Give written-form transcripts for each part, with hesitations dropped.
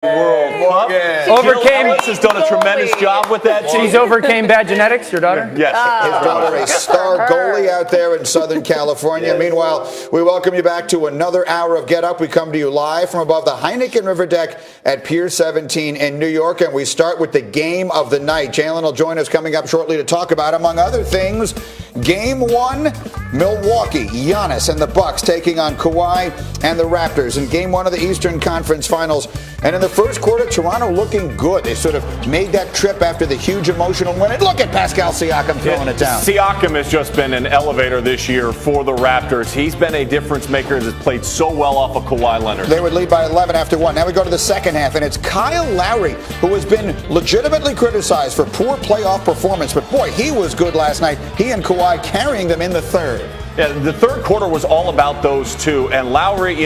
World Overcame. Ellis has done a tremendous job with that team. She's overcame bad genetics, your daughter? Yes. His daughter, a star goalie out there in Southern California. Yes. Meanwhile, we welcome you back to another hour of Get Up. We come to you live from above the Heineken River deck at Pier 17 in New York, and we start with the game of the night. Jalen will join us coming up shortly to talk about, among other things, Game 1, Milwaukee, Giannis and the Bucks taking on Kawhi and the Raptors in Game 1 of the Eastern Conference Finals. And in the first quarter, Toronto looking good. They sort of made that trip after the huge emotional win. And look at Pascal Siakam throwing it down. Siakam has just been an elevator this year for the Raptors. He's been a difference maker and has played so well off of Kawhi Leonard. They would lead by 11 after 1. Now we go to the second half, and it's Kyle Lowry, who has been legitimately criticized for poor playoff performance. But boy, he was good last night. He and Kawhi carrying them in the third. Yeah, the third quarter was all about those two. And Lowry,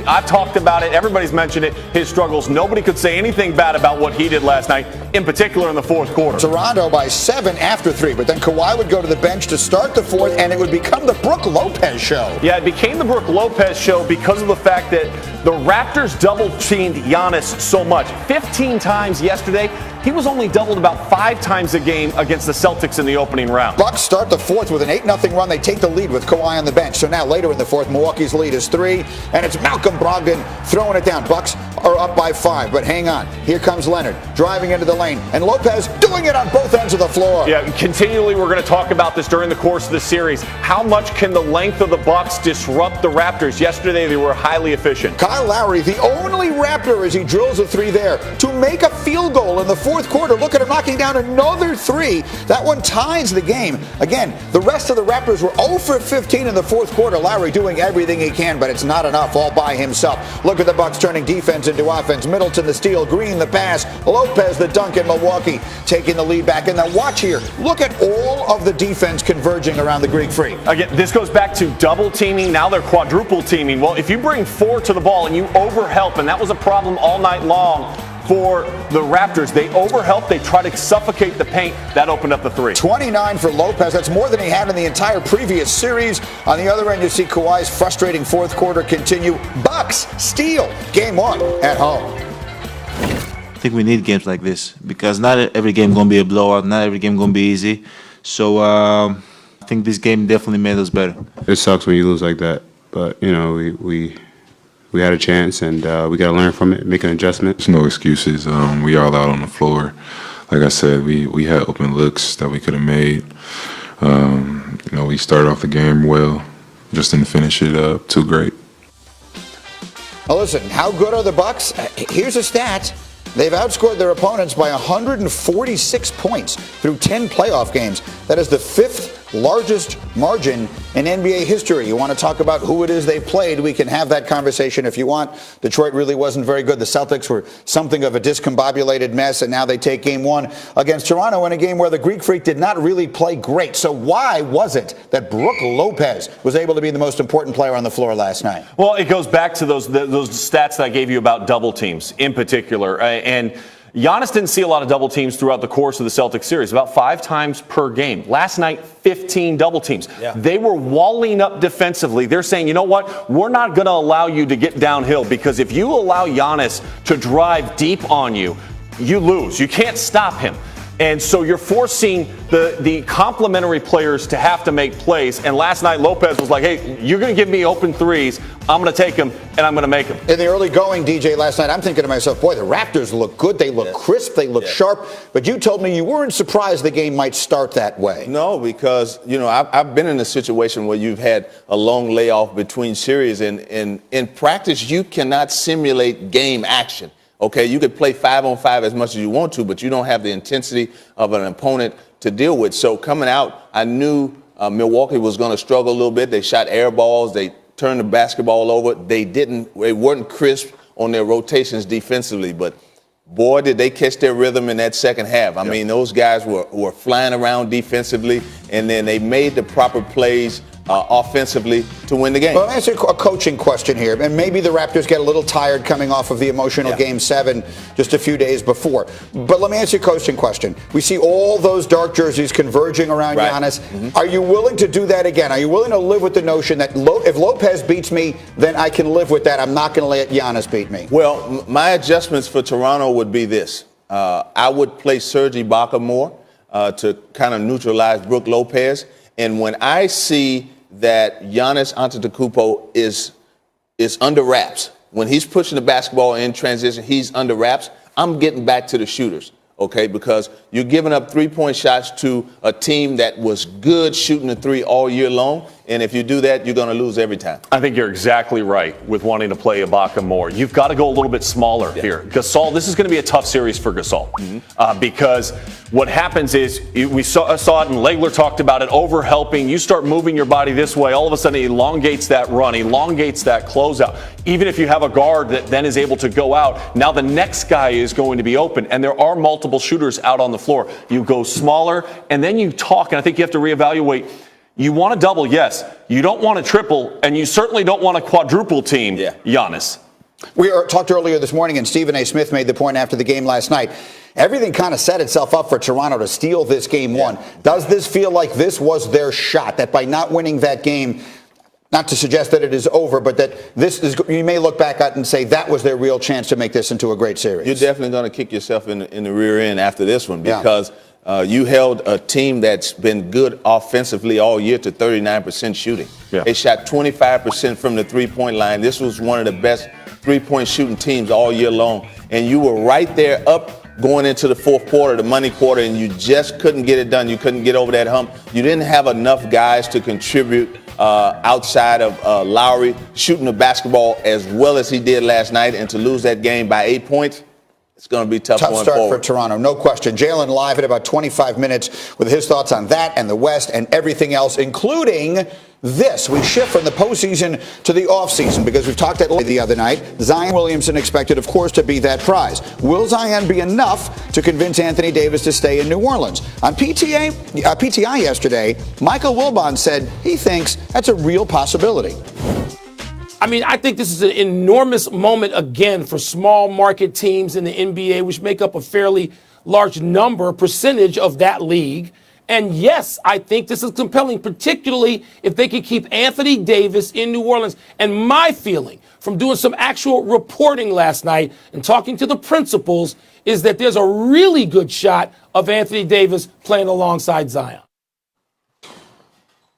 I've talked about it. Everybody's mentioned it, his struggles. Nobody could say anything bad about what he did last night, in particular in the fourth quarter. Toronto by 7 after 3, but then Kawhi would go to the bench to start the fourth, and it would become the Brook Lopez show. Yeah, it became the Brook Lopez show because of the fact that the Raptors double-teamed Giannis so much. 15 times yesterday. He was only doubled about 5 times a game against the Celtics in the opening round. Bucks start the fourth with an 8-0 run. They take the lead with Kawhi on the bench. So now later in the fourth, Milwaukee's lead is 3, and it's Malcolm Brogdon throwing it down. Bucks are up by 5, but hang on. Here comes Leonard driving into the lane, and Lopez doing it on both ends of the floor. Yeah, continually we're going to talk about this during the course of the series. How much can the length of the Bucks disrupt the Raptors? Yesterday they were highly efficient. Kyle Lowry, the only Raptor as he drills a 3 there to make a field goal in the fourth quarter. Look at him knocking down another 3. That one ties the game. Again, the rest of the Raptors were 0 for 15 in the fourth quarter. Lowry doing everything he can, but it's not enough all by himself. Look at the Bucks turning defense into offense. Middleton the steal, Green the pass, Lopez the dunk in Milwaukee taking the lead back. And then watch here. Look at all of the defense converging around the Greek Freak. Again, this goes back to double teaming. Now they're quadruple teaming. Well, if you bring 4 to the ball and you overhelp, and that was a problem all night long for the Raptors. They overhelp. They try to suffocate the paint. That opened up the 3. 29 for Lopez. That's more than he had in the entire previous series. On the other end, you see Kawhi's frustrating fourth quarter continue. Bucks steal Game 1 at home. I think we need games like this because not every game going to be a blowout. Not every game going to be easy. So I think this game definitely made us better. It sucks when you lose like that. But, we had a chance, and we got to learn from it, make an adjustment. There's no excuses. We all out on the floor. Like I said, we had open looks that we could have made. We started off the game well, just didn't finish it up too great. Well, listen, how good are the Bucks? Here's a stat. They've outscored their opponents by 146 points through 10 playoff games. That is the 5th largest margin in NBA history. You want to talk about who it is they played, we can have that conversation if you want. Detroit really wasn't very good. The Celtics were something of a discombobulated mess, and now they take Game 1 against Toronto in a game where the Greek Freak did not really play great. So why was it that Brook Lopez was able to be the most important player on the floor last night? Well, it goes back to those stats that I gave you about double teams in particular. And Giannis didn't see a lot of double teams throughout the course of the Celtics series, about 5 times per game. Last night, 15 double teams. Yeah. They were walling up defensively. They're saying, you know what? We're not going to allow you to get downhill because if you allow Giannis to drive deep on you, you lose. You can't stop him. And so you're forcing the complementary players to have to make plays. And last night, Lopez was like, hey, you're going to give me open threes. I'm going to take them, and I'm going to make them. In the early going, DJ, last night, I'm thinking to myself, boy, the Raptors look good. They look crisp. They look sharp. But you told me you weren't surprised the game might start that way. No, because, I've been in a situation where you've had a long layoff between series. And in practice, you cannot simulate game action. Okay, you could play 5-on-5 as much as you want to, but you don't have the intensity of an opponent to deal with. So coming out, I knew Milwaukee was going to struggle a little bit. They shot air balls. They turned the basketball over. They weren't crisp on their rotations defensively, but boy, did they catch their rhythm in that second half. I mean, those guys were flying around defensively, and then they made the proper plays offensively to win the game. Well, let me ask you a coaching question here. And maybe the Raptors get a little tired coming off of the emotional Game 7 just a few days before. But let me ask you a coaching question. We see all those dark jerseys converging around Giannis. Are you willing to do that again? Are you willing to live with the notion that if Lopez beats me, then I can live with that? I'm not going to let Giannis beat me. Well, my adjustments for Toronto would be this. I would play Serge Ibaka more to kind of neutralize Brook Lopez. And when I see that Giannis Antetokounmpo is under wraps, when he's pushing the basketball in transition, he's under wraps, I'm getting back to the shooters, okay? Because you're giving up three-point shots to a team that was good shooting the three all year long. And if you do that, you're going to lose every time. I think you're exactly right with wanting to play Ibaka more. You've got to go a little bit smaller here. Gasol, this is going to be a tough series for Gasol because what happens is we saw it, and Legler talked about it, over-helping. You start moving your body this way, all of a sudden it elongates that run, elongates that closeout. Even if you have a guard that then is able to go out, now the next guy is going to be open, and there are multiple shooters out on the floor. You go smaller, and then you talk, and I think you have to reevaluate. You want a double, yes. You don't want a triple, and you certainly don't want a quadruple team, Giannis. We talked earlier this morning, and Stephen A. Smith made the point after the game last night. Everything kind of set itself up for Toronto to steal this game one. Does this feel like this was their shot, that by not winning that game, not to suggest that it is over, but that this is, you may look back at and say that was their real chance to make this into a great series? You're definitely going to kick yourself in the rear end after this one because you held a team that's been good offensively all year to 39% shooting. They shot 25% from the three-point line. This was one of the best three-point shooting teams all year long. And you were right there up going into the fourth quarter, the money quarter, and you just couldn't get it done. You couldn't get over that hump. You didn't have enough guys to contribute outside of Lowry shooting the basketball as well as he did last night, and to lose that game by 8 points, it's going to be tough going start forward. for Toronto, no question. Jalen live at about 25 minutes with his thoughts on that and the West and everything else, including this. We shift from the postseason to the offseason because we've talked about the other night. Zion Williamson expected, of course, to be that prize. Will Zion be enough to convince Anthony Davis to stay in New Orleans? On PTI yesterday, Michael Wilbon said he thinks that's a real possibility. I mean, I think this is an enormous moment again for small market teams in the NBA, which make up a fairly large percentage of that league. And yes, I think this is compelling, particularly if they can keep Anthony Davis in New Orleans. And my feeling from doing some actual reporting last night and talking to the principals is that there's a really good shot of Anthony Davis playing alongside Zion.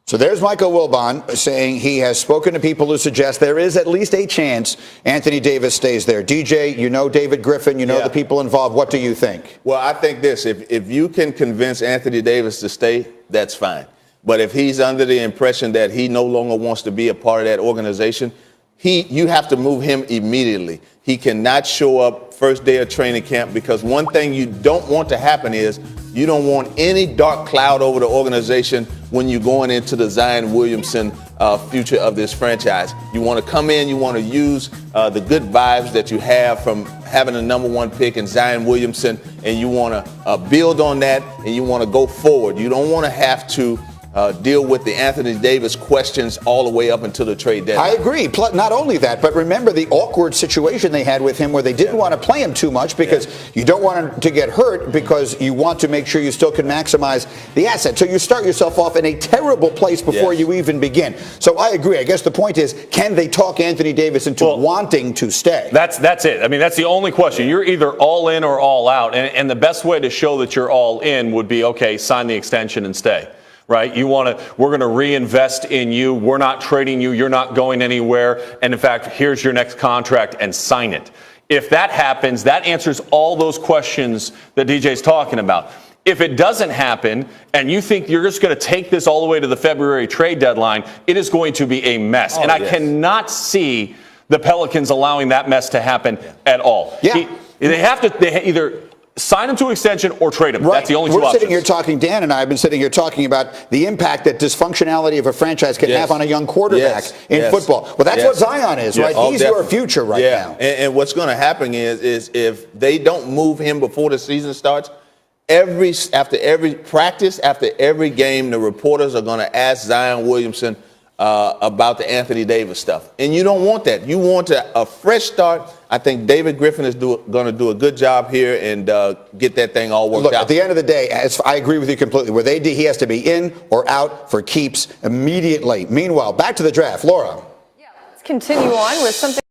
So there's Michael Wilbon saying he has spoken to people who suggest there is at least a chance Anthony Davis stays there. DJ, you know David Griffin, you know the people involved. What do you think? Well, I think this. If you can convince Anthony Davis to stay, that's fine. But if he's under the impression that he no longer wants to be a part of that organization, you have to move him immediately. He cannot show up first day of training camp, because one thing you don't want to happen is you don't want any dark cloud over the organization when you're going into the Zion Williamson future of this franchise. You want to come in, you want to use the good vibes that you have from having a number one pick in Zion Williamson, and you want to build on that, and you want to go forward. You don't want to have to deal with the Anthony Davis questions all the way up until the trade deadline. I agree. Not only that, but remember the awkward situation they had with him where they didn't want to play him too much because you don't want him to get hurt, because you want to make sure you still can maximize the asset. So you start yourself off in a terrible place before you even begin. So I agree. I guess the point is, can they talk Anthony Davis into wanting to stay? That's it. I mean, that's the only question. You're either all in or all out. And the best way to show that you're all in would be, okay, sign the extension and stay. Right? We're going to reinvest in you. We're not trading you. You're not going anywhere. And in fact, here's your next contract, and sign it. If that happens, that answers all those questions that DJ's talking about. If it doesn't happen and you think you're just going to take this all the way to the February trade deadline, it is going to be a mess. And I cannot see the Pelicans allowing that mess to happen at all. They either sign him to an extension or trade him. Right. That's the only two We're options. sitting here talking, Dan and I have been sitting here talking about the impact that dysfunctionality of a franchise can have on a young quarterback in football. Well, that's what Zion is, right? He's your future right now. And what's going to happen is if they don't move him before the season starts, after every practice, after every game, the reporters are going to ask Zion Williamson about the Anthony Davis stuff. And you don't want that. You want a fresh start. I think David Griffin is going to do a good job here and get that thing all worked out. Look, at the end of the day, I agree with you completely. Where he has to be in or out for keeps immediately. Meanwhile, back to the draft. Laura. Yeah, let's continue on with something.